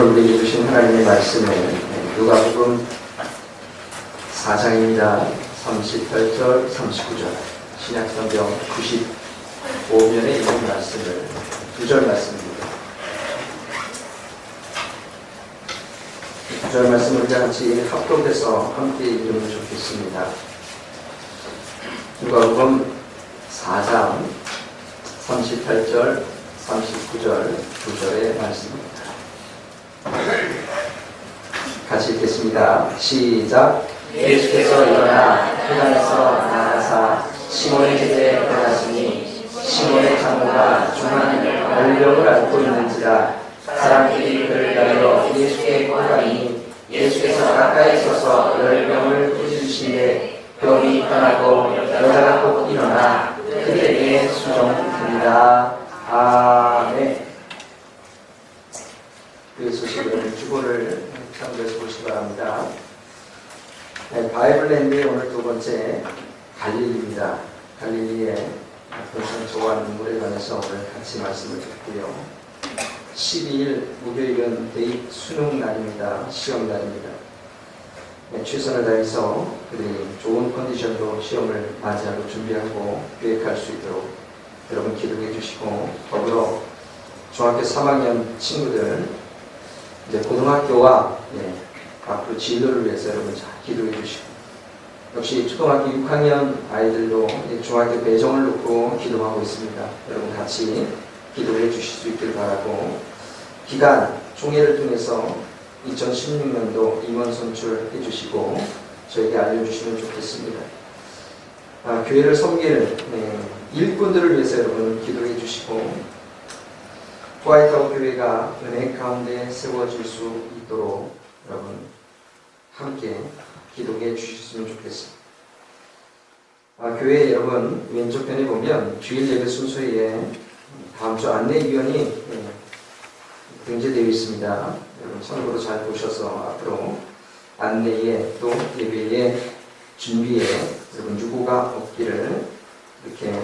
우리에게 주신 하나님의 말씀은 누가복음 4장입니다. 38절, 39절 신약성경 95면에 있는 말씀을 2절 말씀입니다. 2절 말씀을 우리가 같이 합독해서 함께 읽으면 좋겠습니다. 누가복음 4장 38절, 39절 2절의 말씀입니다. 같이 읽겠습니다. 시작. 예수께서 일어나 회당에서 나가사 시몬의 집에 들어가시니 시몬의 장모가 중한 열병을 앓고 있는지라 사람들이 그를 기다려 예수께 끌어가니 예수께서 가까이 서서 열병을 꾸짖으시되 병이 떠나고 여자가 곧 일어나 그들에게 수종됩니다. 아멘. 그 소식을 주보를 참고해서 보시기 바랍니다. 바이블랜드의 오늘 두 번째 갈릴리입니다. 갈릴리의 동성소와 눈물에 관해서 오늘 같이 말씀을 듣고요. 12일 목요일은 대입 수능 날입니다. 시험 날입니다. 최선을 다해서 그들이 좋은 컨디션으로 시험을 맞이하고 준비하고 계획할 수 있도록 여러분 기도해 주시고, 더불어 중학교 3학년 친구들 이제 고등학교와 앞으로 진로를 위해서 여러분 잘 기도해 주시고, 역시 초등학교 6학년 아이들도 중학교 배정을 놓고 기도하고 있습니다. 여러분 같이 기도해 주실 수 있길 바라고, 기간 총회를 통해서 2016년도 임원 선출해 주시고 저에게 알려주시면 좋겠습니다. 교회를 섬기는 일꾼들을 위해서 여러분 기도해 주시고, 화이트아웃 교회가 은혜 가운데 세워질 수 있도록 여러분 함께 기도해 주셨으면 좋겠습니다. 교회 여러분 왼쪽편에 보면 주일 예배 순서에 다음 주 안내위원이 등재되어 있습니다. 여러분 참고로 잘 보셔서 앞으로 안내에 또 예배의 준비에 여러분 유고가 없기를 이렇게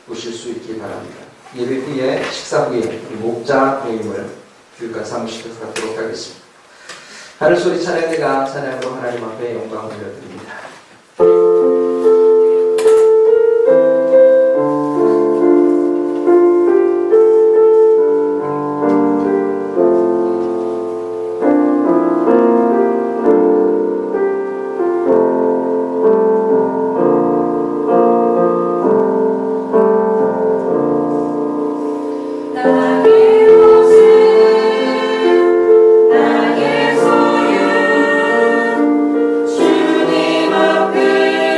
보실 수 있기 바랍니다. 예배 후에 식사 후에 목자 모임을 교육관 사무실에서 갖도록 하겠습니다. 하늘 소리 찬양대가 찬양으로 하나님 앞에 영광 올려드립니다. 주님 앞에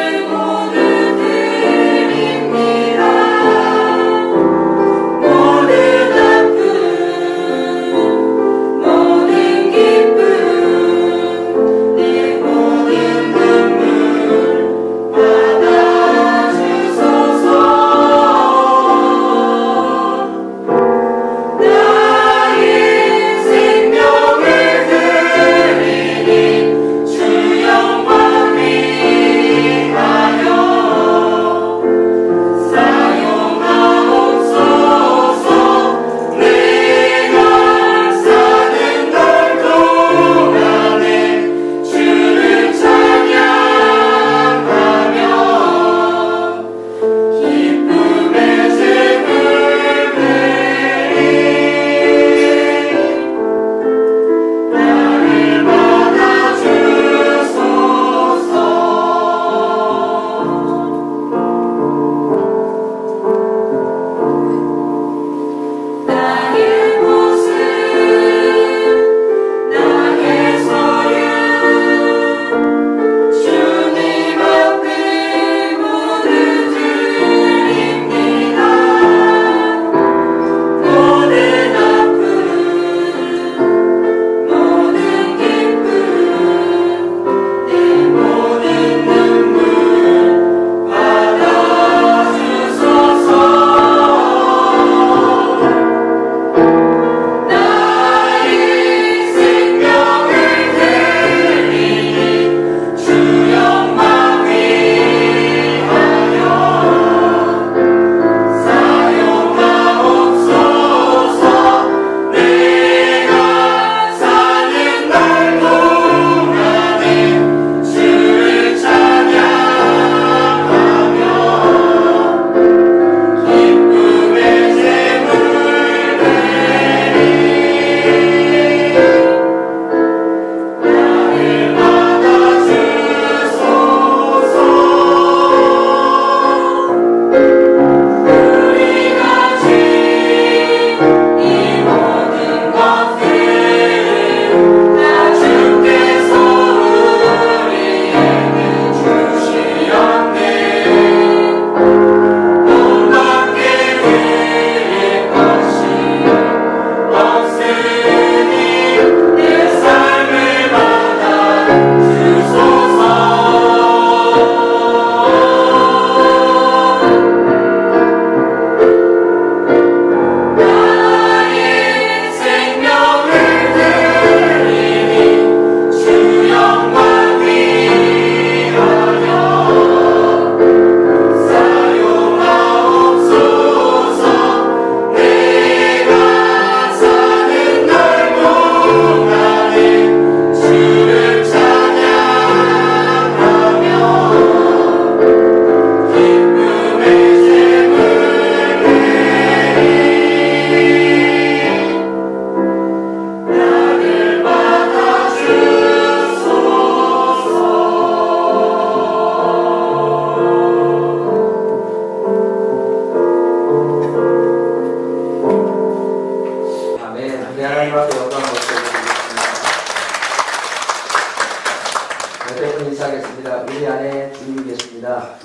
옆에 분 인사하겠습니다. 우리 안에 주님이 계십니다.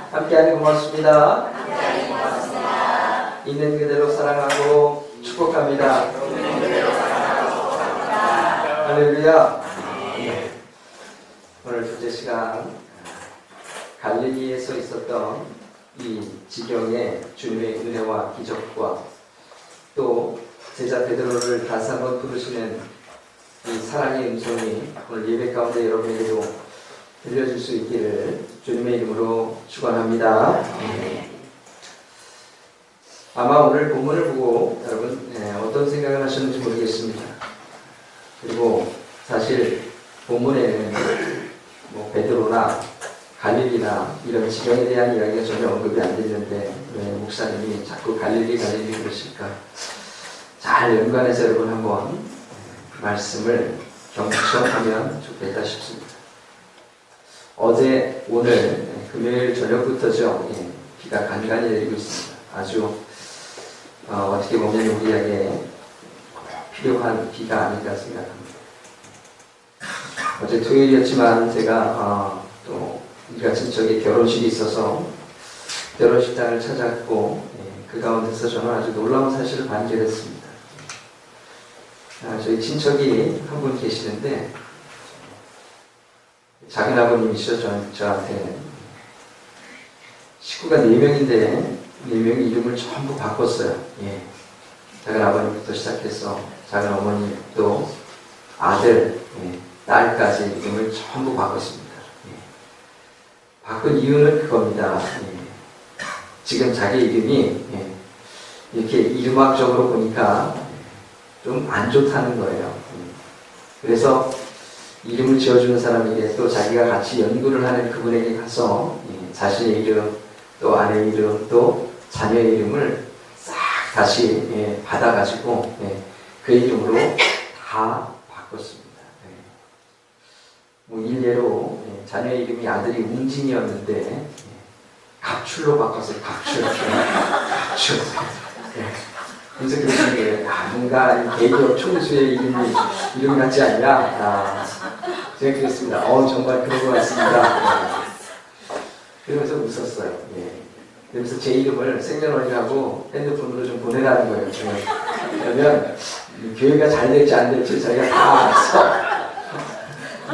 함께하니 고맙습니다. 있는 그대로 사랑하고 축복합니다. 할렐루야. 오늘 둘째 시간 갈릴리에서 있었던 이 지경의 주님의 은혜와 기적과 또 제자 베드로를 다시 한번 부르시는 이 사랑의 음성이 오늘 예배 가운데 여러분에게도 들려줄 수 있기를 주님의 이름으로 축원합니다. 아마 오늘 본문을 보고 여러분 어떤 생각을 하셨는지 모르겠습니다. 그리고 사실 본문에는 뭐 베드로나 갈릴리나 이런 지경에 대한 이야기가 전혀 언급이 안 되는데 왜 목사님이 자꾸 갈릴리 그러실까? 잘 연관해서 여러분 한번 말씀을 경청하면 좋겠다 싶습니다. 어제 오늘 금요일 저녁부터죠. 비가 간간히 내리고 있습니다. 아주 어떻게 보면 우리에게 필요한 비가 아닐까 생각합니다. 어제 토요일이었지만 제가 또 우리가 친척의 결혼식이 있어서 결혼식장을 찾았고 그 가운데서 저는 아주 놀라운 사실을 발견했습니다. 저희 친척이 한 분 계시는데 작은 아버님이시죠. 저한테 식구가 4명인데 4명이 이름을 전부 바꿨어요. 작은 아버님부터 시작해서 작은 어머니 또 아들, 딸까지 이름을 전부 바꿨습니다. 바꾼 이유는 그겁니다. 지금 자기 이름이 이렇게 이름학적으로 보니까 좀 안 좋다는 거예요. 그래서 이름을 지어주는 사람에게 또 자기가 같이 연구를 하는 그분에게 가서 자신의 이름, 또 아내 이름, 또 자녀의 이름을 싹 다시 받아가지고 그 이름으로 다 바꿨습니다. 뭐 일례로 자녀의 이름이 아들이 웅진이었는데 갑출로 바꿨어요. 갑출. 그래서 그러시는 게 뭔가 대기업 총수의 이름 같지 않냐? 제가 그랬습니다. 정말 그런 것 같습니다. 그러면서 웃었어요. 그래서 제 이름을 생년월일하고 핸드폰으로 좀 보내라는 거예요. 그러면 교회가 잘 될지 안 될지 저희가 다 알아서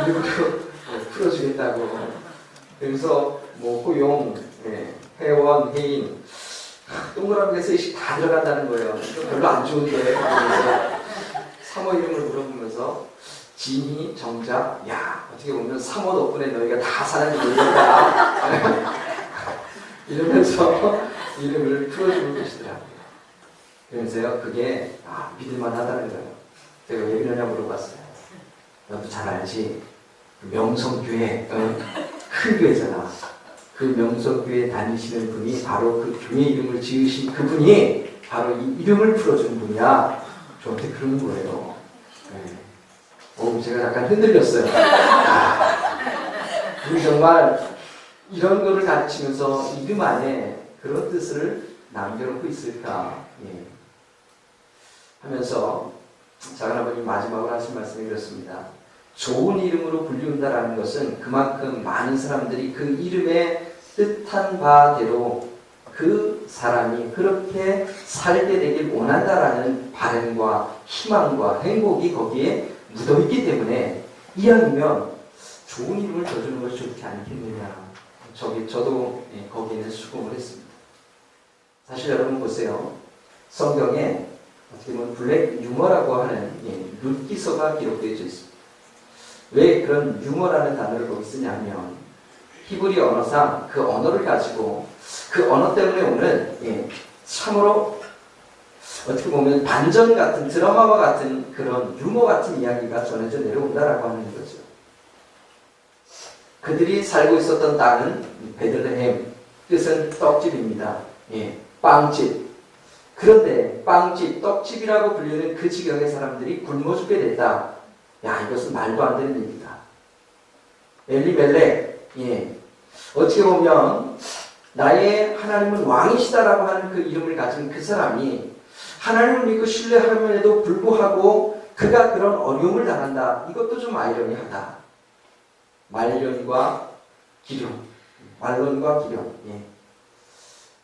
이름으로 풀어주겠다고. 그래서 뭐 호용, 회원, 해인 동그라미가 셋이 다 들어간다는 거예요. 별로 안 좋은데. 사모 이름을 물어보면서 진희, 정작, 야 어떻게 보면 사모 덕분에 너희가 다 사람이 되겠다. 이러면서 이름을 풀어주고 계시더라고요. 그러면서요 그게 믿을만 하다는 거예요. 제가 왜 그러냐 물어봤어요. 너도 잘 알지? 명성교회, 큰 교회잖아. 그 명성교회 다니시는 분이 바로 그 교회 이름을 지으신 그분이 바로 이 이름을 풀어준 분이야. 저한테 그러는 거예요. 제가 약간 흔들렸어요. 우리 정말 이런 거를 가르치면서 이름 안에 그런 뜻을 남겨놓고 있을까 하면서 작은 아버님 마지막으로 하신 말씀이 이렇습니다. 좋은 이름으로 불리운다라는 것은 그만큼 많은 사람들이 그 이름의 뜻한 바대로 그 사람이 그렇게 살게 되길 원한다라는 바람과 희망과 행복이 거기에 묻어있기 때문에 이왕이면 좋은 이름을 져주는 것이 좋지 않겠느냐. 저도 거기에는 수긍을 했습니다. 사실 여러분 보세요. 성경에 어떻게 보면 블랙 유머라고 하는 룻기서가 기록되어 있습니다. 왜 그런 유머라는 단어를 거기 쓰냐면 히브리 언어상 그 언어를 가지고 그 언어 때문에 오는 참으로 어떻게 보면 반전 같은 드라마와 같은 그런 유머 같은 이야기가 전해져 내려온다라고 하는 거죠. 그들이 살고 있었던 땅은 베들레헴, 뜻은 떡집입니다. 빵집. 그런데 빵집, 떡집이라고 불리는 그 지경의 사람들이 굶어 죽게 됐다. 이것은 말도 안 되는 얘기다. 엘리멜렉, 어떻게 보면 나의 하나님은 왕이시다라고 하는 그 이름을 가진 그 사람이 하나님을 믿고 신뢰함에도 불구하고 그가 그런 어려움을 당한다. 이것도 좀 아이러니하다. 말년과 기령, 말론과 기령. 예.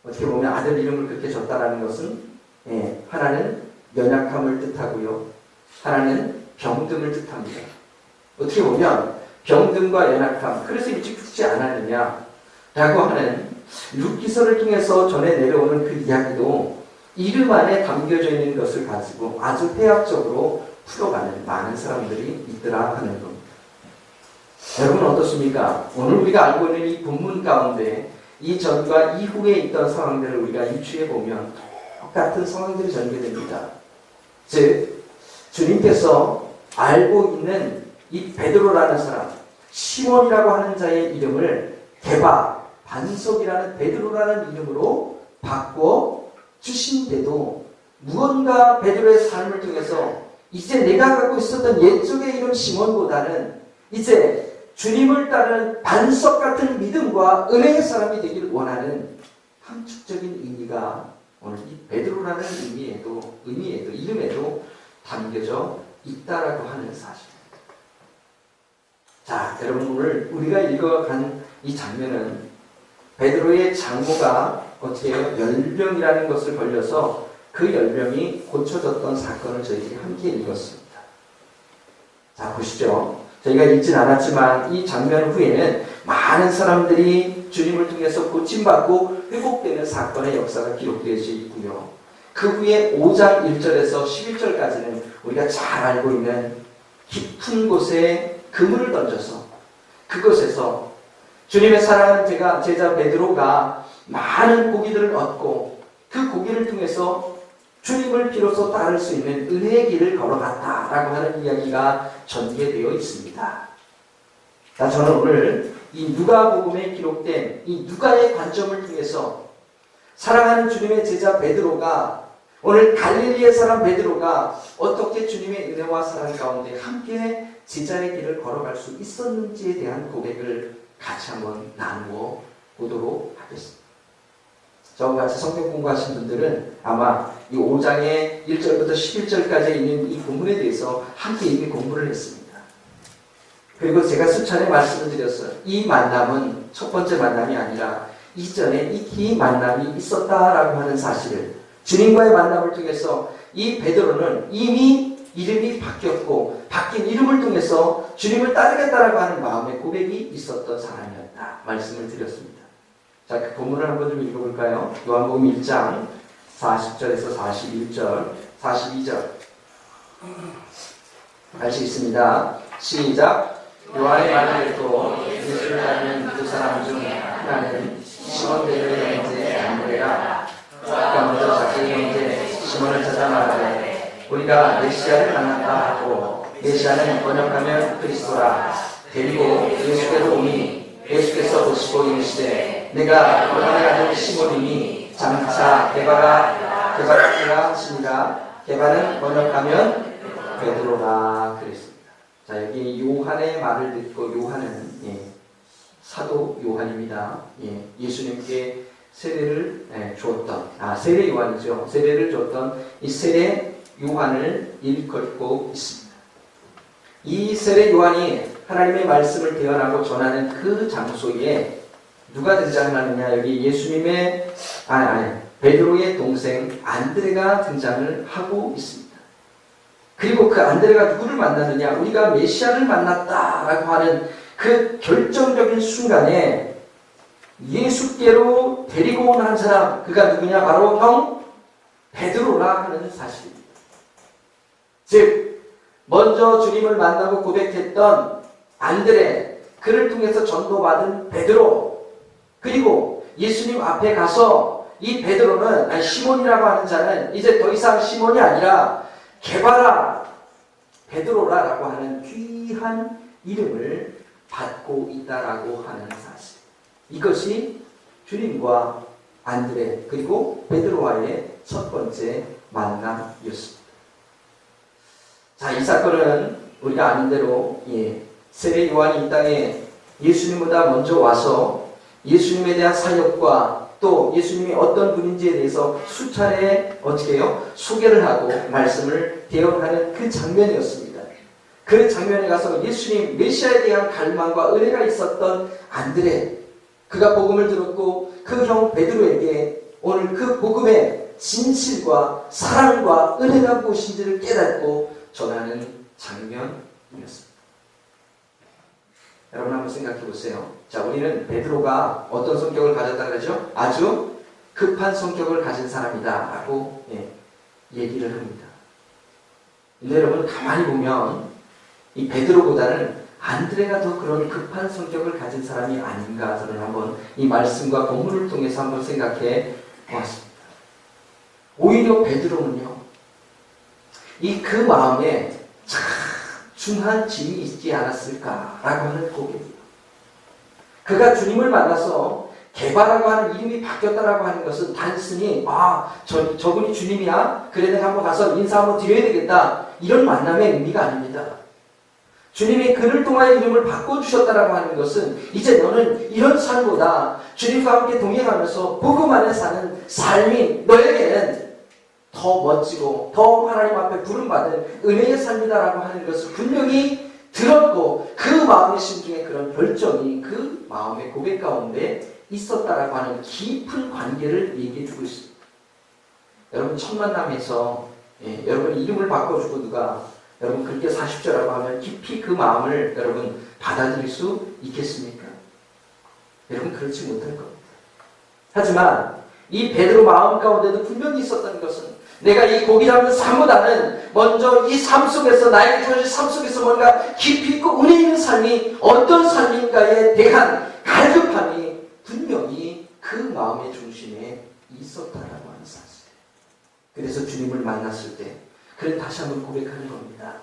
어떻게 보면 아들 이름을 그렇게 줬다라는 것은 하나는 연약함을 뜻하고요, 하나는 병듦을 뜻합니다. 어떻게 보면 병듦과 연약함, 그래서 일찍 죽지 않았느냐라고 하는 룻기서를 통해서 전해 내려오는 그 이야기도 이름 안에 담겨져 있는 것을 가지고 아주 해학적으로 풀어가는 많은 사람들이 있더라 하는 겁니다. 여러분 어떻습니까? 오늘 우리가 알고 있는 이 본문 가운데 이 전과 이후에 있던 상황들을 우리가 유추해 보면 똑같은 상황들이 전개됩니다. 즉 주님께서 알고 있는 이 베드로라는 사람, 시몬이라고 하는 자의 이름을 게바, 반석이라는 베드로라는 이름으로 바꿔 주신데도 무언가 베드로의 삶을 통해서 이제 내가 갖고 있었던 옛적의 이름 시몬보다는 이제 주님을 따르는 반석 같은 믿음과 은혜의 사람이 되기를 원하는 함축적인 의미가 오늘 이 베드로라는 의미에도 이름에도 담겨져 있다라고 하는 사실입니다. 자, 여러분 오늘 우리가 읽어간 이 장면은 베드로의 장모가 어떻게 해요? 열병이라는 것을 걸려서 그 열병이 고쳐졌던 사건을 저희들이 함께 읽었습니다. 자, 보시죠. 저희가 읽진 않았지만 이 장면 후에는 많은 사람들이 주님을 통해서 고침받고 회복되는 사건의 역사가 기록되어져 있고요. 그 후에 5장 1절에서 11절까지는 우리가 잘 알고 있는 깊은 곳에 그물을 던져서 그곳에서 주님의 사랑하는 제자 베드로가 많은 고기들을 얻고 그 고기를 통해서 주님을 비로소 따를 수 있는 은혜의 길을 걸어갔다라고 하는 이야기가 전개되어 있습니다. 자, 저는 오늘 이 누가복음에 기록된 이 누가의 관점을 통해서 사랑하는 주님의 제자 베드로가 오늘 갈릴리의 사람 베드로가 어떻게 주님의 은혜와 사랑 가운데 함께 제자의 길을 걸어갈 수 있었는지에 대한 고백을 같이 한번 나누어 보도록 하겠습니다. 저와 같이 성경 공부하신 분들은 아마 이 5장의 1절부터 11절까지 있는 이 본문에 대해서 함께 이미 공부를 했습니다. 그리고 제가 수차례 말씀을 드렸어요. 이 만남은 첫 번째 만남이 아니라 이전에 이 만남이 있었다라고 하는 사실을, 주님과의 만남을 통해서 이 베드로는 이미 이름이 바뀌었고 바뀐 이름을 통해서 주님을 따르겠다라고 하는 마음의 고백이 있었던 사람이었다 말씀을 드렸습니다. 자, 그 본문을 한번 좀 읽어볼까요? 요한복음 1장 40절에서 41절, 42절 할 수 있습니다. 시작. 요한의 말을 듣고 예수를 따르는 두 사람 중 하나는 시몬 베드로의 형제 안드레라. 그가 먼저 자기의 형제 시몬을 찾아 말하되 우리가 메시아를 만났다 하고, 메시아는 번역하면 그리스도라. 데리고 예수께로 오니 예수께서 보시고 이르시되 내가 너만의 아들 시몬이니 장차 게바라 하시니라. 게바는 번역하면 베드로라 그랬습니다. 자, 여기 요한의 말을 듣고, 요한은 사도 요한입니다. 예수님께 세례를 주었던 세례 요한이죠. 세례를 줬던 이 세례 요한을 일컫고 있습니다. 이 세례 요한이 하나님의 말씀을 대언하고 전하는 그 장소에 누가 등장하느냐? 여기 예수님의 베드로의 동생 안드레가 등장을 하고 있습니다. 그리고 그 안드레가 누구를 만났느냐? 우리가 메시아를 만났다라고 하는 그 결정적인 순간에 예수께로 데리고 온 한 사람, 그가 누구냐? 바로 형 베드로라 하는 사실입니다. 즉 먼저 주님을 만나고 고백했던 안드레, 그를 통해서 전도받은 베드로, 그리고 예수님 앞에 가서 이 베드로는, 시몬이라고 하는 자는 이제 더 이상 시몬이 아니라 게바라, 베드로라라고 하는 귀한 이름을 받고 있다라고 하는 사실. 이것이 주님과 안드레 그리고 베드로와의 첫 번째 만남이었습니다. 자, 이 사건은 우리가 아는 대로 세례 요한이 이 땅에 예수님보다 먼저 와서 예수님에 대한 사역과 또 예수님이 어떤 분인지에 대해서 수차례 어떻게 해요? 소개를 하고 말씀을 대언하는 그 장면이었습니다. 그 장면에 가서 예수님 메시아에 대한 갈망과 은혜가 있었던 안드레, 그가 복음을 들었고 그 형 베드로에게 오늘 그 복음의 진실과 사랑과 은혜가 무엇인지를 깨닫고 전하는 장면이었습니다. 여러분 한번 생각해 보세요. 자, 우리는 베드로가 어떤 성격을 가졌다 그러죠? 아주 급한 성격을 가진 사람이다 라고 얘기를 합니다. 근데 여러분 가만히 보면 이 베드로보다는 안드레가 더 그런 급한 성격을 가진 사람이 아닌가, 저는 한번 이 말씀과 본문을 통해서 한번 생각해 보았습니다. 오히려 베드로는요, 이 그 마음에 참 중한 짐이 있지 않았을까라고 하는 고백이에요. 그가 주님을 만나서 개바라고 하는 이름이 바뀌었다라고 하는 것은 단순히 저분이 주님이야? 그래 내가 한번 가서 인사 한번 드려야 되겠다, 이런 만남의 의미가 아닙니다. 주님이 그를 통하여 이름을 바꿔주셨다라고 하는 것은 이제 너는 이런 삶보다 주님과 함께 동행하면서 복음 안에 사는 삶이 너에게는 더 멋지고 더 하나님 앞에 부름받은 은혜의 삶이다라고 하는 것을 분명히 들었고, 그 마음의 심중에 그런 결정이 그 마음의 고백 가운데 있었다라고 하는 깊은 관계를 얘기해주고 있습니다. 여러분 첫 만남에서 여러분 이름을 바꿔주고 누가 여러분 그렇게 사십시오라고 하면 깊이 그 마음을 여러분 받아들일 수 있겠습니까? 여러분 그렇지 못할 겁니다. 하지만 이 베드로 마음 가운데도 분명히 있었던 것은, 내가 이 고기 잡는 삶보다는 먼저 이 삶 속에서, 나에게 주어진 삶 속에서 뭔가 깊이 있고 은혜 있는 삶이 어떤 삶인가에 대한 갈급함이 분명히 그 마음의 중심에 있었다라고 하는 사실. 그래서 주님을 만났을 때 그는 다시 한번 고백하는 겁니다.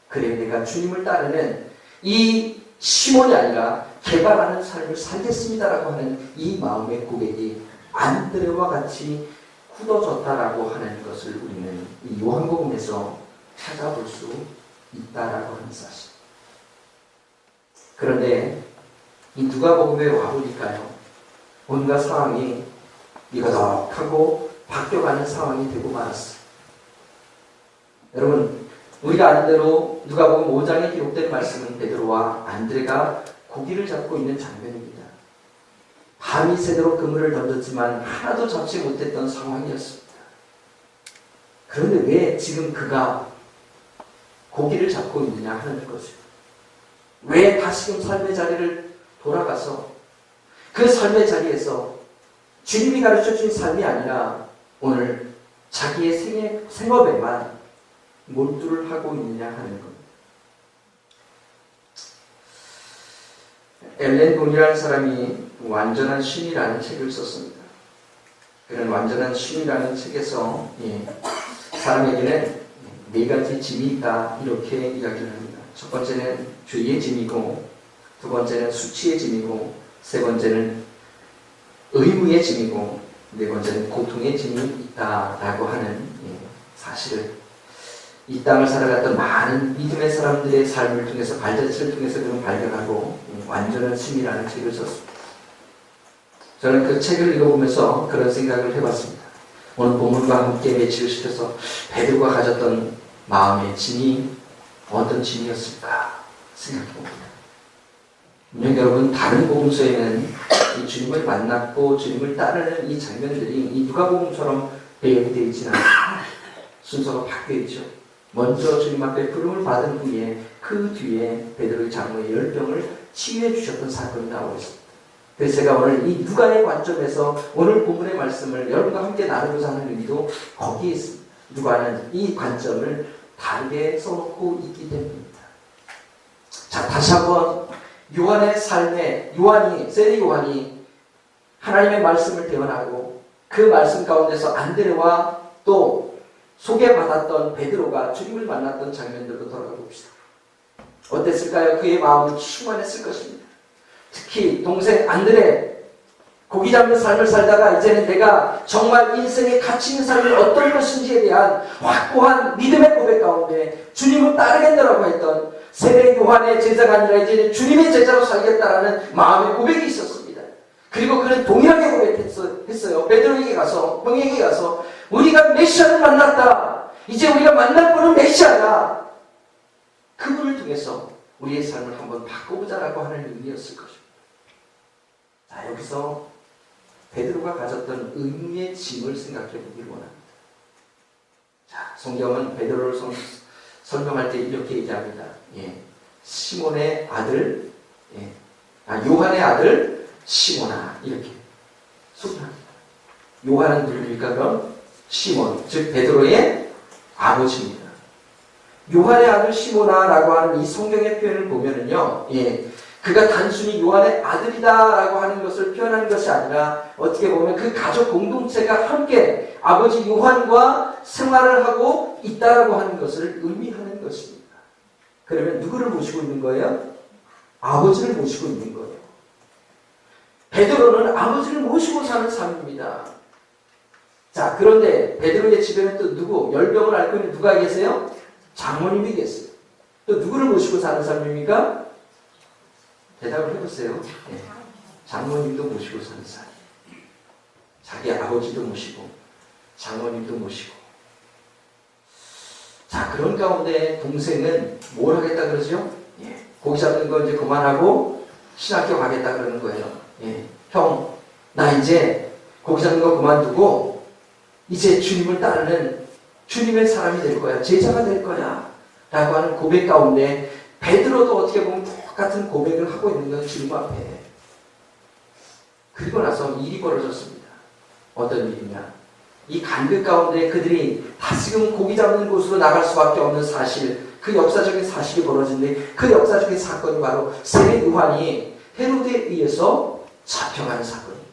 그래 내가 주님을 따르는 이 시몬이 아니라 개발하는 삶을 살겠습니다라고 하는 이 마음의 고백이 안드레와 같이 굳어졌다라고 하는 것을 우리는 이 요한복음에서 찾아볼 수 있다라고 하는 사실. 그런데 이 누가복음에 와보니까요, 온갖 상황이 미거덕하고 바뀌어가는 상황이 되고 말았어요. 여러분 우리가 아는 대로 누가복음 5장에 기록된 말씀은 베드로와 안드레가 고기를 잡고 있는 장면입니다. 밤이 새도록 그물을 던졌지만 하나도 잡지 못했던 상황이었습니다. 그런데 왜 지금 그가 고기를 잡고 있느냐 하는 거죠. 왜 다시금 삶의 자리를 돌아가서 그 삶의 자리에서 주님이 가르쳐준 삶이 아니라 오늘 자기의 생업에만 몰두를 하고 있느냐 하는 겁니다. 엘렌 돈이라는 사람이 완전한 쉼이라는 책을 썼습니다. 그런 완전한 쉼이라는 책에서 사람에게는 네 가지 짐이 있다 이렇게 이야기를 합니다. 첫 번째는 죄의 짐이고, 두 번째는 수치의 짐이고, 세 번째는 의무의 짐이고, 네 번째는 고통의 짐이 있다라고 하는 사실을 이 땅을 살아갔던 많은 믿음의 사람들의 삶을 통해서, 발자취를 통해서 그런 발견하고 완전한 쉼이라는 책을 썼습니다. 저는 그 책을 읽어보면서 그런 생각을 해봤습니다. 오늘 본문과 함께 매치를 시켜서 베드로가 가졌던 마음의 짐이 어떤 짐이었을까 생각해봅니다. 분명 여러분 다른 복음서에는 이 주님을 만났고 주님을 따르는 이 장면들이 이 누가복음처럼 배역이 되어 있지는 않습니다. 순서가 바뀌어 있죠. 먼저 주님 앞에 부름을 받은 후에 그 뒤에 베드로의 장모의 열병을 치유해 주셨던 사건이 나오고 있습니다. 그래서 제가 오늘 이 누가의 관점에서 오늘 본문의 말씀을 여러분과 함께 나누고자 하는 의미도 거기에 있습니다. 누가는 이 관점을 다르게 써놓고 있기 때문입니다. 자, 다시 한번 요한의 삶에 세리 요한이 하나님의 말씀을 대언하고 그 말씀 가운데서 안드레와 또 소개받았던 베드로가 주님을 만났던 장면들로 돌아가 봅시다. 어땠을까요? 그의 마음은 충만했을 것입니다. 특히 동생 안드레, 고기 잡는 삶을 살다가 이제는 내가 정말 인생의 가치 있는 삶이 어떤 것인지에 대한 확고한 믿음의 고백 가운데 주님을 따르겠노라고 했던 세례 요한의 제자가 아니라 이제는 주님의 제자로 살겠다라는 마음의 고백이 있었습니다. 그리고 그는 동일하게 고백했어요. 베드로에게 가서, 형에게 가서 우리가 메시아를 만났다. 이제 우리가 만날 분은 메시아다. 그분을 통해서 우리의 삶을 한번 바꿔보자라고 하는 의미였을 것입니다. 자, 여기서 베드로가 가졌던 의무의 짐을 생각해 보길 원합니다. 자, 성경은 베드로를 설명할 때 이렇게 얘기합니다. 시몬의 아들, 요한의 아들 시몬아, 이렇게 소개합니다. 요한은 누굽니까? 그럼 시몬, 즉 베드로의 아버지입니다. 요한의 아들 시몬아라고 하는 이 성경의 표현을 보면은요, 그가 단순히 요한의 아들이다라고 하는 것을 표현하는 것이 아니라 어떻게 보면 그 가족 공동체가 함께 아버지 요한과 생활을 하고 있다라고 하는 것을 의미하는 것입니다. 그러면 누구를 모시고 있는 거예요? 아버지를 모시고 있는 거예요. 베드로는 아버지를 모시고 사는 삶입니다. 자, 그런데 베드로의 집에는 또 누구? 열병을 앓고 있는 누가 계세요? 장모님이 계세요. 또 누구를 모시고 사는 삶입니까? 대답을 해보세요. 장모님도 모시고 사는 삶. 자기 아버지도 모시고 장모님도 모시고. 자, 그런 가운데 동생은 뭘 하겠다 그러죠? 고기 잡는 거 이제 그만하고 신학교 가겠다 그러는 거예요. 형, 나 이제 고기 잡는 거 그만두고 이제 주님을 따르는 주님의 사람이 될 거야. 제자가 될 거야. 라고 하는 고백 가운데 베드로도 어떻게 보면 똑같은 고백을 하고 있는 건 주님 앞에. 그리고 나서 일이 벌어졌습니다. 어떤 일이냐? 이 간극 가운데 그들이 다시금 고기 잡는 곳으로 나갈 수밖에 없는 사실, 그 역사적인 사실이 벌어진데 그 역사적인 사건이 바로 세례 요한이 헤로데에 의해서 잡혀가는 사건입니다.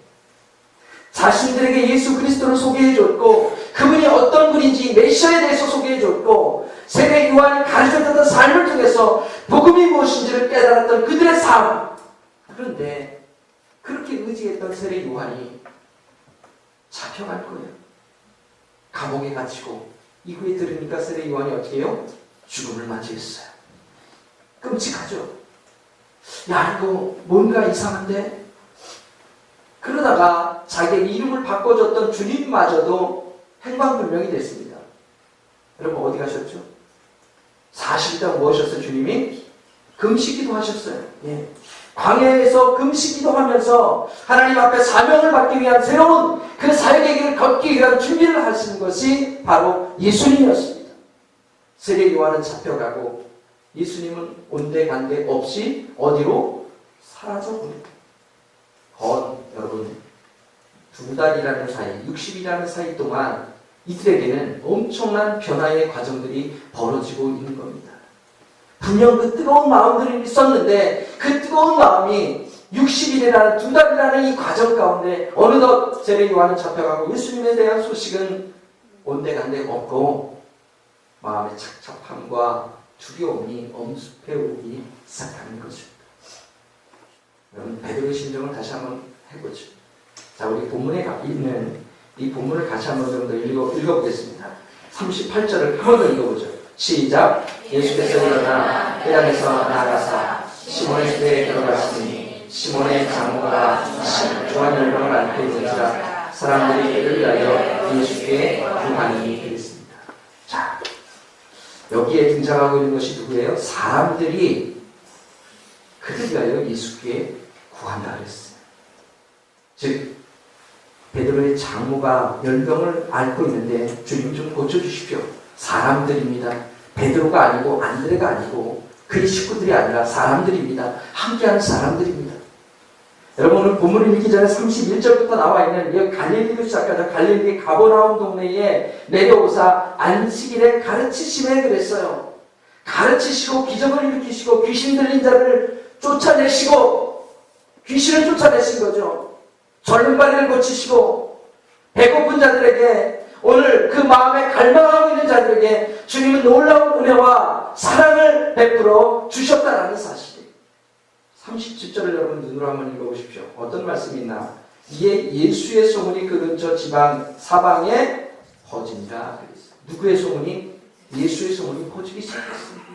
자신들에게 예수 그리스도를 소개해줬고 그분이 어떤 분인지 메시아에 대해서 소개해줬고 세례 요한이 가르쳐줬던 삶을 통해서 복음이 무엇인지를 깨달았던 그들의 삶. 그런데 그렇게 의지했던 세례 요한이 잡혀갈 거예요. 감옥에 갇히고 이후에 들으니까 세례 요한이 어떻게 해요? 죽음을 맞이했어요. 끔찍하죠. 야, 이거 뭔가 이상한데? 그러다가 자기의 이름을 바꿔줬던 주님마저도 행방불명이 됐습니다. 여러분 어디 가셨죠? 40일 무엇이었어요? 주님이 금식기도 하셨어요. 광야에서 금식기도 하면서 하나님 앞에 사명을 받기 위한 새로운 그 사역의 길을 걷기 위한 준비를 하시는 것이 바로 예수님이었습니다. 세례 요한은 잡혀가고 예수님은 온데간데 없이 어디로 사라져버립니다. 여러분 2달이라는 사이, 60일이라는 사이 동안 이들에게는 엄청난 변화의 과정들이 벌어지고 있는 겁니다. 분명 그 뜨거운 마음들이 있었는데 그 뜨거운 마음이 60일이라는 2달이라는 이 과정 가운데 어느덧 세례 요한은 잡혀가고 예수님에 대한 소식은 온데간데 없고 마음의 착잡함과 두려움이 엄습해오기 시작하는 것입니다. 여러분 베드로의 심정을 다시 한번 해보죠. 자, 우리 본문에 있는 이 본문을 같이 한번 좀 더 읽어보겠습니다. 38절을 한 번 더 읽어보죠. 시작. 예수께서 일어나 회당에서 나아가사 시몬의 집에 들어가시니 시몬의 장모가 중한 열병을 앓고 있는지라 사람들이 그를 위하여 예수께 구하니 그랬습니다. 자, 여기에 등장하고 있는 것이 누구예요? 사람들이 그를 위하여 예수께 구한다 그랬어요. 즉 베드로의 장모가 열병을 앓고 있는데 주님 좀 고쳐주십시오. 사람들입니다. 베드로가 아니고 안드레가 아니고 그의 식구들이 아니라 사람들입니다. 함께하는 사람들입니다. 여러분 오늘 본문을 읽기 전에 31절부터 나와 있는 이 갈릴리로 시작하자 갈릴리 가버나움 동네에 내려오사 안식일에 가르치심에 그랬어요. 가르치시고 기적을 일으키시고 귀신 들린 자를 쫓아내시고 귀신을 쫓아내신 거죠. 절름발이를 고치시고 배고픈 자들에게 오늘 그 마음에 갈망하고 있는 자들에게 주님은 놀라운 은혜와 사랑을 베풀어 주셨다라는 사실이에요. 37절을 여러분 눈으로 한번 읽어보십시오. 어떤 말씀이 있나? 이에 예수의 소문이 그 근처 지방 사방에 퍼진다 그랬어요. 누구의 소문이? 예수의 소문이 퍼지기 시작했습니다.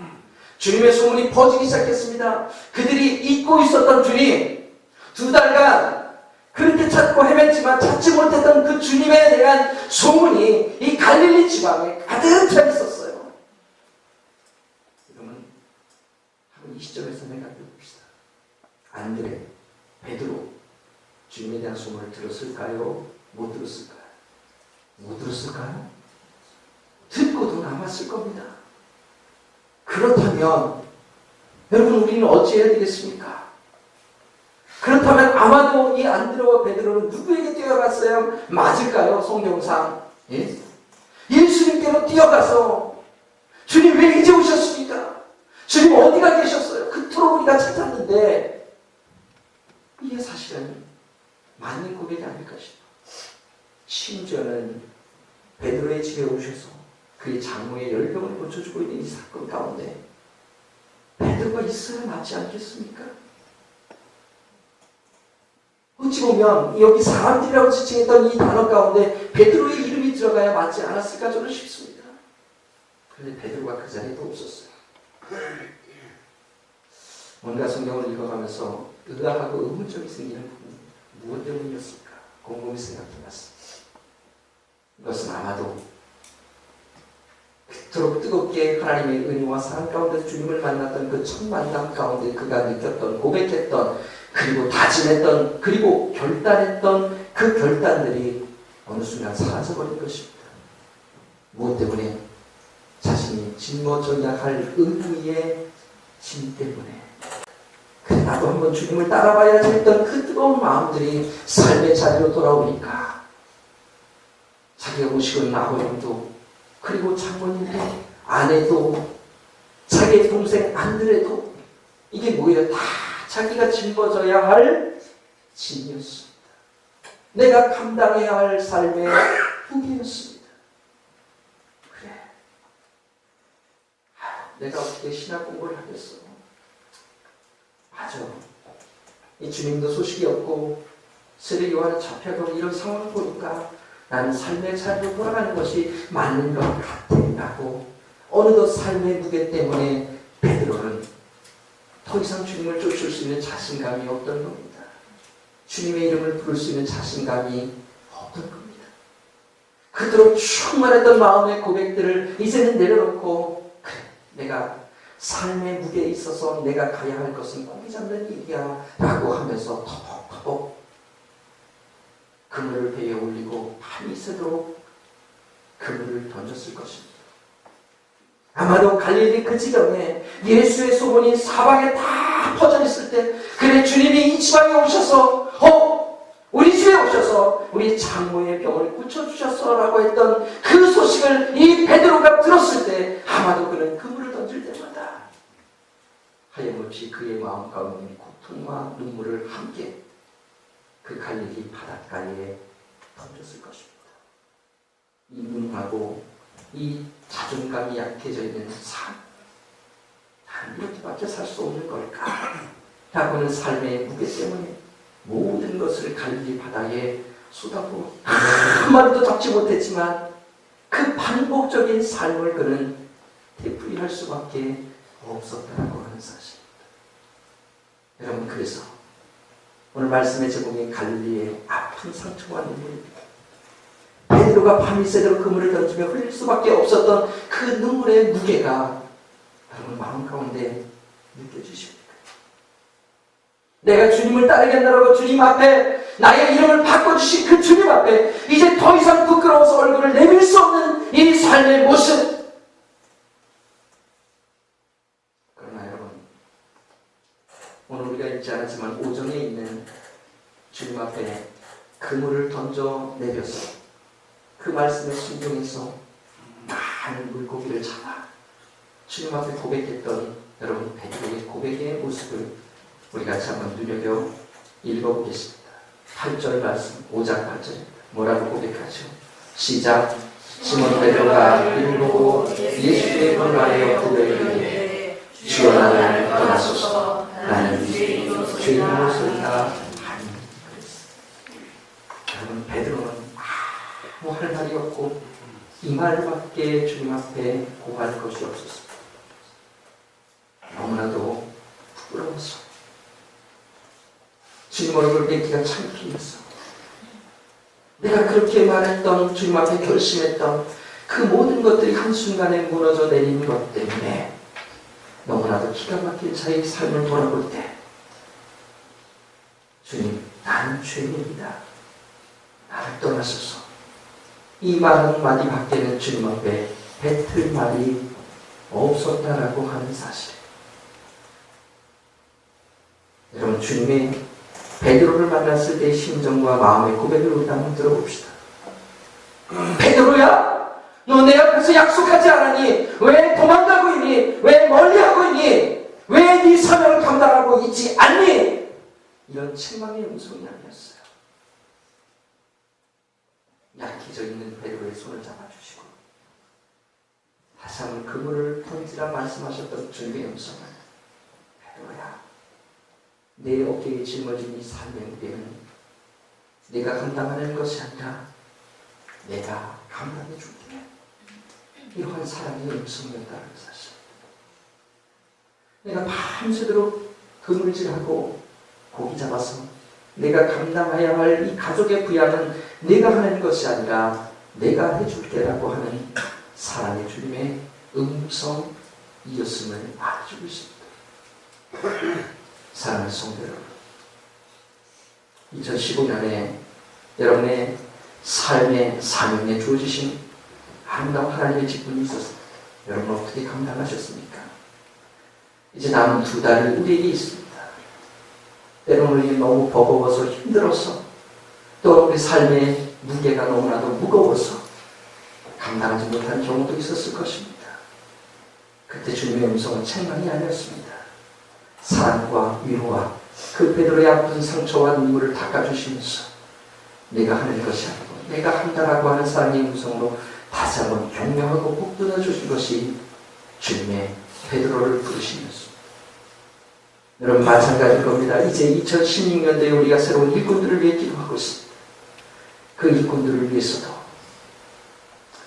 주님의 소문이 퍼지기 시작했습니다. 그들이 잊고 있었던 주님, 2달간 그렇게 찾고 헤맸지만 찾지 못했던 그 주님에 대한 소문이 이 갈릴리 지방에 가득 차 있었어요. 그러면 이 시점에서 생각해 봅시다. 안드레, 베드로, 주님에 대한 소문을 들었을까요? 못 들었을까요? 못 들었을까요? 듣고도 남았을 겁니다. 그렇다면 여러분, 우리는 어찌해야 되겠습니까? 그렇다면 아마도 이 안드레와 베드로는 누구에게 뛰어갔어야 맞을까요? 성경상 예수님께로 뛰어가서 주님 왜 이제 오셨습니까? 주님 어디가 계셨어요? 그토록 우리가 찾았는데, 이게 사실은 맞는 고백이 아닐까 싶어요. 심지어는 베드로의 집에 오셔서 그의 장모의 열병을 고쳐주고 있는 이 사건 가운데 베드로가 있어야 맞지 않겠습니까? 어찌 보면 여기 사람들이라고 지칭했던 이 단어 가운데 베드로의 이름이 들어가야 맞지 않았을까 저는 싶습니다. 그런데 베드로가 그 자리에 또 없었어요. 뭔가 성경을 읽어가면서 의아하고 의문점이 생기는 부분, 무엇 때문이었을까 곰곰이 생각해봤습니다. 이것은 아마도 그토록 뜨겁게 하나님의 은혜와 사랑 가운데 주님을 만났던 그 첫 만남 가운데 그가 느꼈던, 고백했던, 그리고 다짐했던, 그리고 결단했던 그 결단들이 어느 순간 사라져버린 것입니다. 무엇 때문에? 자신이 짊어져야 할 의무의 짐 때문에. 그래, 나도 한번 주님을 따라봐야지 했던 그 뜨거운 마음들이 삶의 자리로 돌아오니까 자기가 모시고 있는 아버님도, 그리고 장모님도, 아내도, 자기의 동생 안드레도, 이게 뭐예요? 다 자기가 짊어져야 할 짐이었습니다. 내가 감당해야 할 삶의 무게였습니다. 그래, 내가 어떻게 신학 공부를 하겠어? 맞아. 이 주님도 소식이 없고 세례 요한은 잡혀가고 이런 상황을 보니까 나는 삶의 자리로 돌아가는 것이 맞는 것 같아라고 어느덧 삶의 무게 때문에 베드로는 더 이상 주님을 쫓을 수 있는 자신감이 없던 겁니다. 주님의 이름을 부를 수 있는 자신감이 없던 겁니다. 그토록 충만했던 마음의 고백들을 이제는 내려놓고, 그래, 내가 삶의 무게에 있어서 내가 가야 할 것은 고기 잡는 일이야 라고 하면서 터벅터벅 그물을 배에 올리고 밤이 새도록 그물을 던졌을 것입니다. 아마도 갈릴리 그 지경에 예수의 소문이 사방에 다 퍼져 있을 때, 그래, 주님이 이 지방에 오셔서 우리 집에 오셔서 우리 장모의 병을 고쳐주셨어 라고 했던 그 소식을 이 베드로가 들었을 때 아마도 그는 그물을 던질 때마다 하염없이 그의 마음 가운데 고통과 눈물을 함께 그 갈릴리 바닷가에 던졌을 것입니다. 이 눈하고 이 자존감이 약해져 있는 삶, 난 이렇게밖에 살 수 없는 걸까? 라고는 삶의 무게 때문에 모든 것을 갈릴리 바다에 쏟아부어 한 마리도 잡지 못했지만 그 반복적인 삶을 그는 되풀이할 수밖에 없었다라고 하는 사실입니다. 여러분, 그래서 오늘 말씀의 제목인 갈릴리의 아픈 상처와 눈물입니다. 베드로가 밤이 새도록 그물을 던지며 흘릴 수밖에 없었던 그 눈물의 무게가 여러분 마음 가운데 느껴지십니까? 내가 주님을 따르겠다라고 주님 앞에 나의 이름을 바꿔주신 그 주님 앞에 이제 더 이상 부끄러워서 얼굴을 내밀 수 없는 이 삶의 모습. 그러나 여러분, 오늘 우리가 읽지 않았지만 오정에 있는 주님 앞에 그물을 던져 내려서 그 말씀에 순종해서 많은 물고기를 잡아 주님 앞에 고백했던 여러분 베드로의 고백의 모습을 우리 같이 한번 눈여겨 읽어보겠습니다. 8절 말씀, 5장 8절입니다. 뭐라고 고백하죠? 시작. 시몬 베드로가 이를 보고 예수의 문 아래 엎드려 이르되 주여 나를 떠나소서 나는 죄인으로소이다 하니 그랬습니다. 여러분, 베드로는 아무 할 말이 없고 이 말밖에 주님 앞에 고할 것이 없었습니다. 너무나도 부끄러워서 주님 얼굴 뵙기가 창피해서 내가 그렇게 말했던, 주님 앞에 결심했던 그 모든 것들이 한순간에 무너져 내리는 것 때문에 너무나도 기가 막힌 자기 삶을 돌아볼 때 주님, 나는 죄인입니다. 나를 떠나소서. 이 말 한마디 밖에는 주님 앞에 뱉을 말이 없었다라고 하는 사실. 여러분, 주님의 베드로를 만났을 때의 심정과 마음의 고백을 우리 한번 들어봅시다. 베드로야, 너 내 앞에서 약속하지 않았니? 왜 도망가고 있니? 왜 멀리하고 있니? 왜 네 사명을 감당하고 있지 않니? 이런 책망의 음성이 아니었어요. 약해져 있는 베드로의 손을 잡아주시고 다시 한번 그물을 던지라 말씀하셨던 주님의 음성은, 베드로야, 내 어깨에 짊어진 이 삶의 무게는 내가 감당하는 것이 아니라 내가 감당해 줄게. 이러한 사랑의 음성이었다는 사실. 내가 밤새도록 그물질하고 고기 잡아서 내가 감당해야 할 이 가족의 부양은 내가 하는 것이 아니라 내가 해줄게라고 하는 사랑의 주님의 음성이었음을 알아주고 있습니다. 사랑하는 성도 여러분, 2015년에 여러분의 삶의 사명에 주어지신 아름다운 하나님의 직분이 있었습니다. 여러분 어떻게 감당하셨습니까? 이제 남은 2달이 우리에게 있습니다. 때로는 우리 너무 버거워서 힘들어서, 또 우리 삶의 무게가 너무나도 무거워서 감당하지 못한 경우도 있었을 것입니다. 그때 주님의 음성은 책망이 아니었습니다. 사랑과 위로와 그 베드로의 아픈 상처와 눈물을 닦아주시면서 내가 하는 것이 아니고 내가 한다라고 하는 사랑의 음성으로 다시 한번 격려하고 북돋아 주신 것이 주님의 베드로를 부르시면서, 여러분 마찬가지일 겁니다. 이제 2016년도에 우리가 새로운 일꾼들을 위해 기도하고 있습니다. 그 일꾼들을 위해서도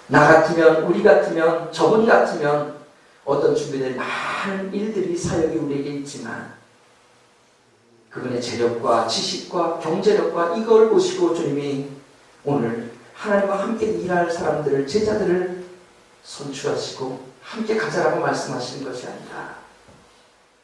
나 같으면, 우리 같으면, 저분 같으면 어떤 준비된 많은 일들이, 사역이 우리에게 있지만 그분의 재력과 지식과 경제력과 이걸 보시고 주님이 오늘 하나님과 함께 일할 사람들을, 제자들을 선출하시고 함께 가자라고 말씀하시는 것이 아니라,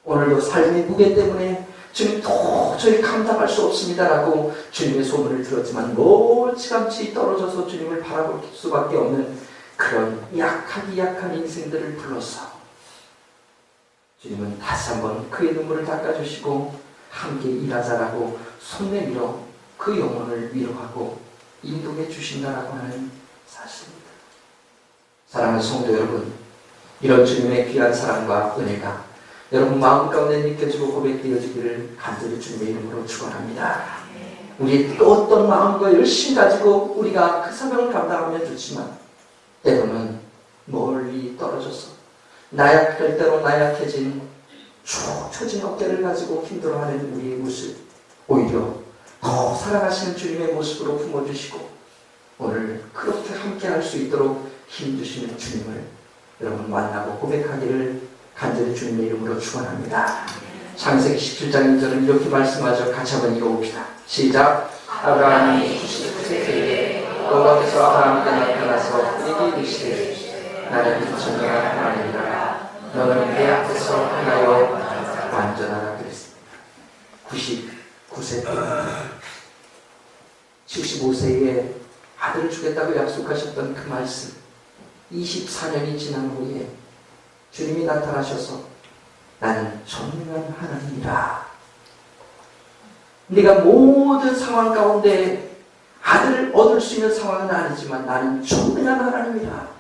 오늘도 삶의 무게 때문에 주님 도저히 감당할 수 없습니다라고 주님의 소문을 들었지만 멀찌감치 떨어져서 주님을 바라볼 수밖에 없는 그런 약한 인생들을 불러서 주님은 다시 한번 그의 눈물을 닦아주시고 함께 일하자라고 손 내밀어 그 영혼을 위로하고 인도해 주신다라고 하는 사실입니다. 사랑하는 성도 여러분, 이런 주님의 귀한 사랑과 은혜가 여러분 마음 가운데 느껴지고 고백되어지기를 간절히 주님의 이름으로 축원합니다. 우리의 어떤 마음과 열심히 가지고 우리가 그 사명을 감당하면 좋지만 때로는 멀리 떨어져서 나약할 때로 나약해진 축 처진 어깨를 가지고 힘들어하는 우리의 모습, 오히려 더 사랑하시는 주님의 모습으로 품어주시고 오늘 그렇게 함께할 수 있도록 힘주시는 주님을 여러분 만나고 고백하기를 간절히 주님의 이름으로 축원합니다. 창세기 17장 2절은 이렇게 말씀하죠. 같이 한번 읽어봅시다. 시작. 아브라함이 99세 때에 여호와께서 아브라함께 나타나서 그에게 이르시되 나는 전능한 하나님이라 너는 내 앞에서 하나여 완전하라 그랬습니다. 99세 때 75세에 아들을 주겠다고 약속하셨던 그 말씀, 24년이 지난 후에 주님이 나타나셔서 나는 전능한 하나님이라. 네가 모든 상황 가운데 아들을 얻을 수 있는 상황은 아니지만 나는 전능한 하나님이라.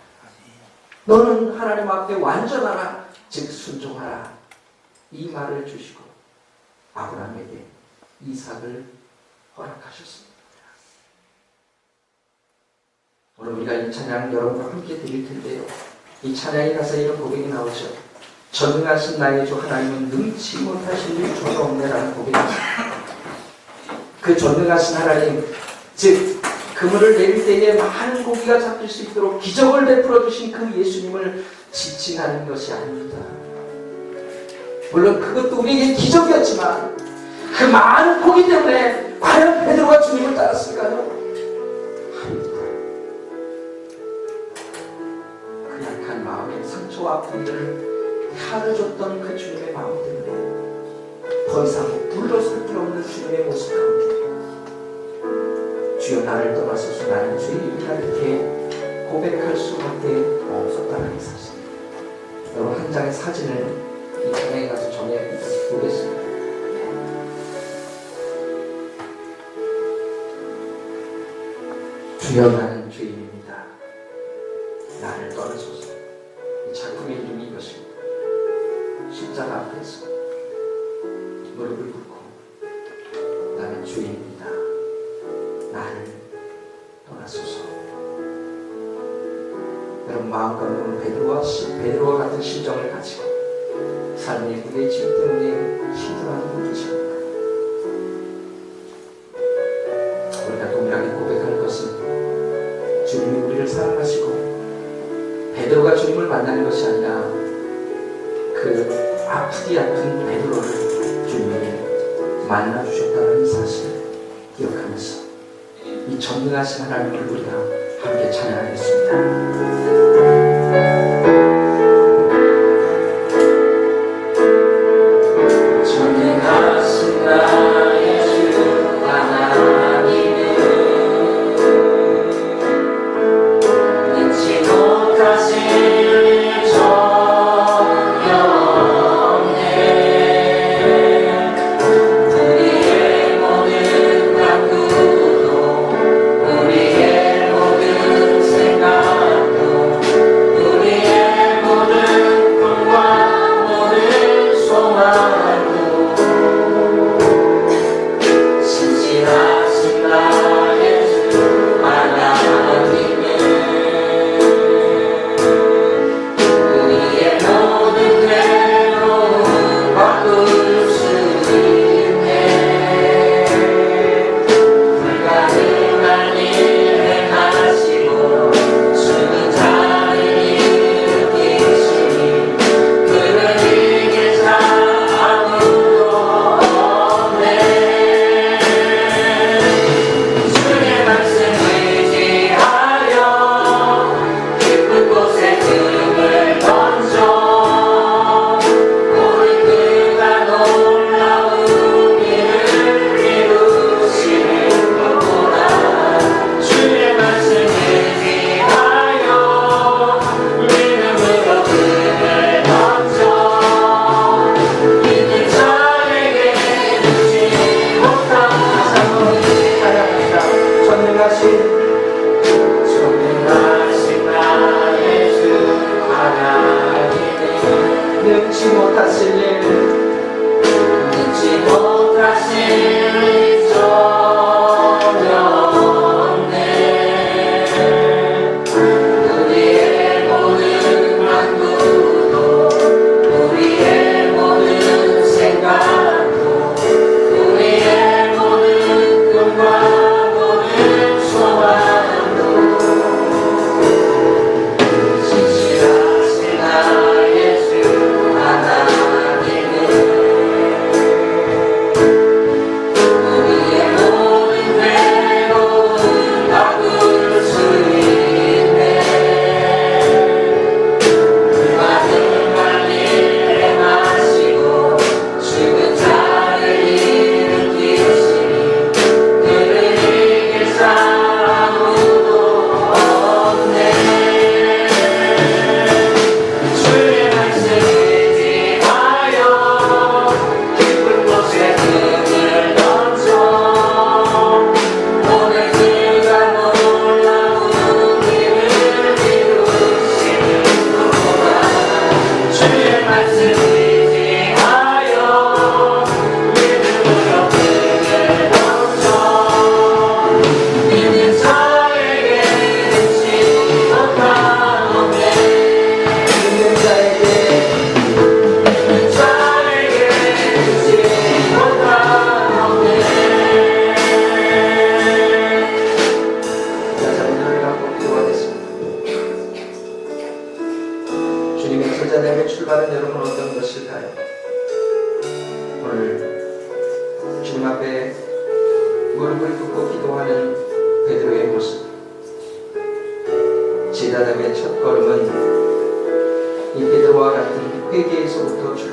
너는 하나님 앞에 완전하라, 즉 순종하라. 이 말을 주시고 아브라함에게 이삭을 허락하셨습니다. 오늘 우리가 이 찬양 여러분과 함께 드릴 텐데요, 이 찬양에 가서 이런 고백이 나오죠. 전능하신 나의 주 하나님은 능치 못하신 일 전혀 없네라는 고백입니다. 그 전능하신 하나님, 즉 그물을 내릴 때에 많은 고기가 잡힐 수 있도록 기적을 베풀어 주신 그 예수님을 지칭하는 것이 아닙니다. 물론 그것도 우리에게 기적이었지만 그 많은 고기 때문에 과연 베드로가 주님을 따랐을까요? 우리를 향해줬던 그 주님의 마음 때문에 더 이상 불러설 필요 없는 주님의 모습 가운데 주여 나를 떠나소서 나는 죄인이다 이렇게 고백할 수밖에 없었다는 사실. 여러분 한 장의 사진을 이 장에 가서 정해 보겠습니다. 주여 나는 죄인입니다. 나를 떠나소서. 이 작품의 이름이 이것입니다. 십자가 앞에서 무릎을 꿇고 나는 죄인입니다. 나를 떠나소서. 여러분 마음 가운데 베드로와 같은 심정을 가지고 삶의 무게 짐 때문에 힘들어하는 분이 계십니다. 우리가 동일하게 고백하는 것은 주님이 우리를 사랑하시고 베드로가 주님을 만나는 것이 아니라 그 아프디 아픈 베드로를 주님이 만나주셨다는 사실을 기억하면서 이 전능하신 하나님을 우리가 함께 찬양하겠습니다.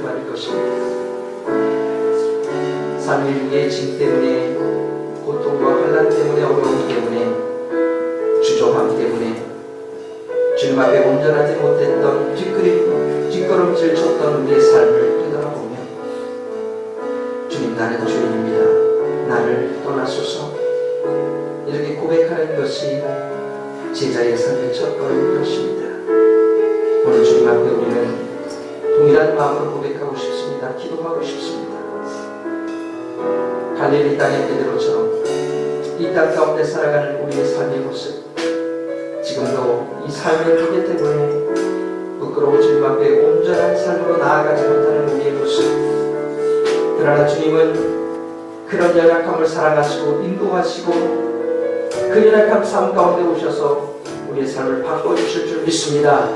받을 것입니다. 삶의 무게의 짐 때문에, 고통과 환난 때문에, 어려움 때문에, 주저함 때문에 주님 앞에 온전하지 못했던 뒷걸음질 쳤던 우리의 삶을 되돌아보며 주님, 나는 주님입니다, 나를 떠나소서, 이렇게 고백하는 것이 제자의 삶의 첫걸음인 것입니다. 오늘 주님 앞에 우리는 동일한 마음으로 고백하고 싶습니다. 기도하고 싶습니다. 갈릴리 땅의 베드로처럼 이 땅 가운데 살아가는 우리의 삶의 모습, 지금도 이 삶의 무게 때문에 부끄러워 주님 앞에 온전한 삶으로 나아가지 못하는 우리의 모습, 그러나 주님은 그런 연약함을 사랑하시고 인도하시고 그 연약한 삶 가운데 오셔서 우리의 삶을 바꿔주실 줄 믿습니다.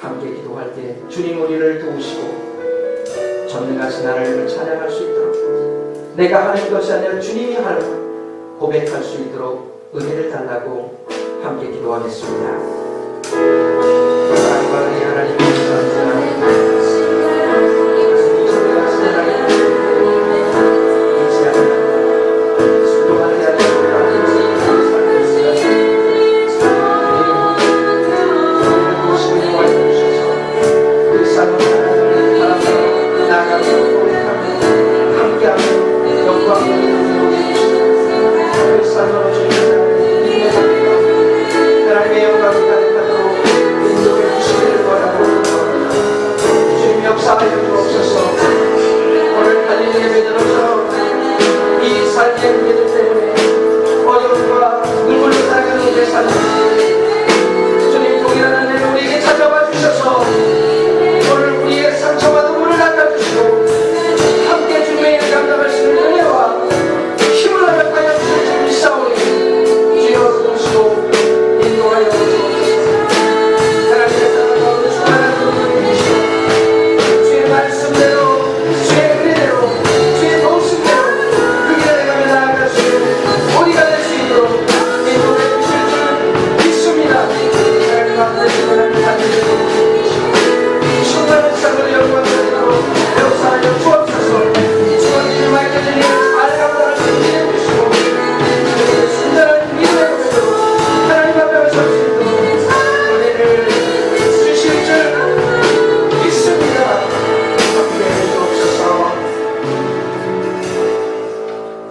함께 기도할 때 주님 우리를 도우시고 전능하신 하나님을 찬양할 수 있도록, 내가 하는 것이 아니라 주님이 하는 고백할 수 있도록 은혜를 달라고 함께 기도하겠습니다.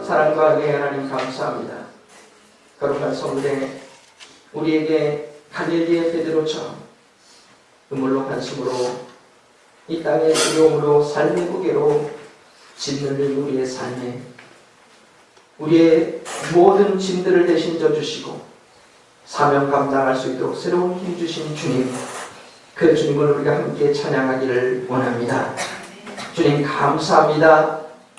사랑과 은혜 하나님 감사합니다. 거룩한 성물에 우리에게 갈릴리의 베드로처럼 눈물로 한숨으로 이 땅의 두려움으로 삶의 무게로 짓눌린 우리의 삶에 우리의 모든 짐들을 대신 져주시고 사명 감당할 수 있도록 새로운 힘 주신 주님, 그 주님을 우리가 함께 찬양하기를 원합니다. 주님 감사합니다.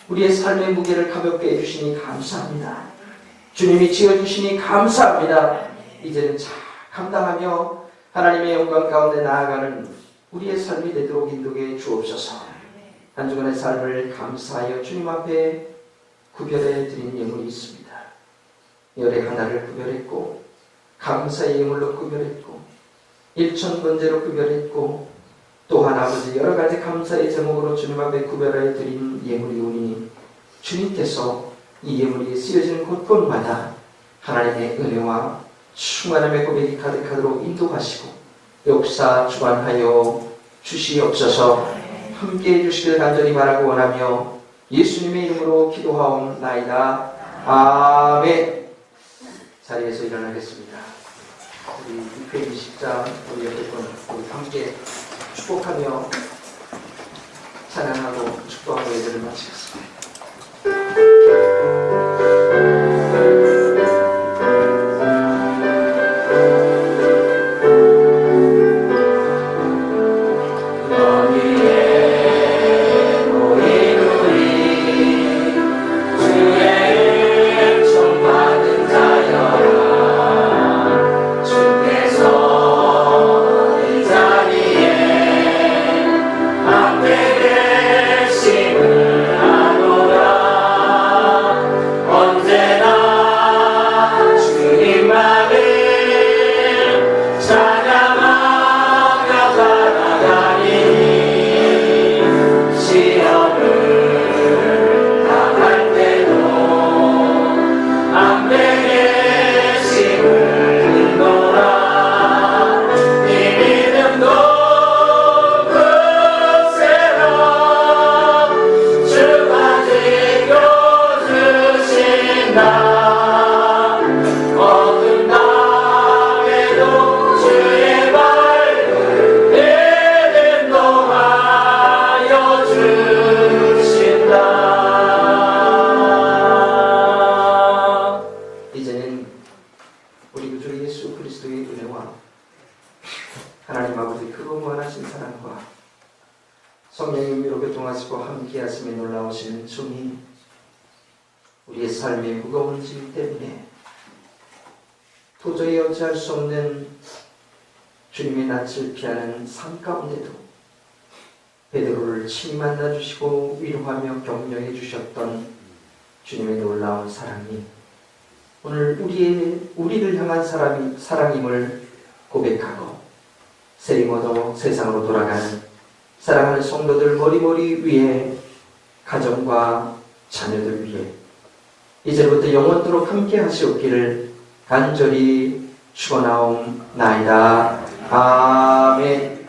우리의 삶의 무게를 가볍게 해주시니 감사합니다. 주님이 지어주시니 감사합니다. 이제는 잘 감당하며 하나님의 영광 가운데 나아가는 우리의 삶이 되도록 인도해 주옵소서. 한 주간의 삶을 감사하여 주님 앞에 구별해 드린 예물이 있습니다. 열의 하나를 구별했고 감사의 예물로 구별했고 일천번제로 구별했고 또한 아버지 여러 가지 감사의 제목으로 주님 앞에 구별해 드린 예물이 오니 주님께서 이 예물이 쓰여지는 곳곳마다 하나님의 은혜와 충만함의 고백이 가득하도록 인도하시고 역사 주관하여 주시옵소서. 함께해 주시길 간절히 바라고 원하며 예수님의 이름으로 기도하옵나이다. 아멘. 자리에서 일어나겠습니다. 우리 620장 우리 여러분 우리 함께 축복하며 찬양하고 축복하고 예배를 마치겠습니다. 함께 되심을 하노 교통하시고 함께하심에 놀라우시는 주님, 우리의 삶의 무거운 짐 때문에 도저히 어찌할 수 없는 주님의 낯을 피하는 삶 가운데도 베드로를 친히 만나주시고 위로하며 격려해 주셨던 주님의 놀라운 사랑이 오늘 우리를 향한 사랑임을 고백하고 세림어도 세상으로 돌아가는 사랑하는 성도들 머리머리 위에 가정과 자녀들 위해 이제부터 영원토록 함께 하시옵기를 간절히 축원하옵나이다. 아멘.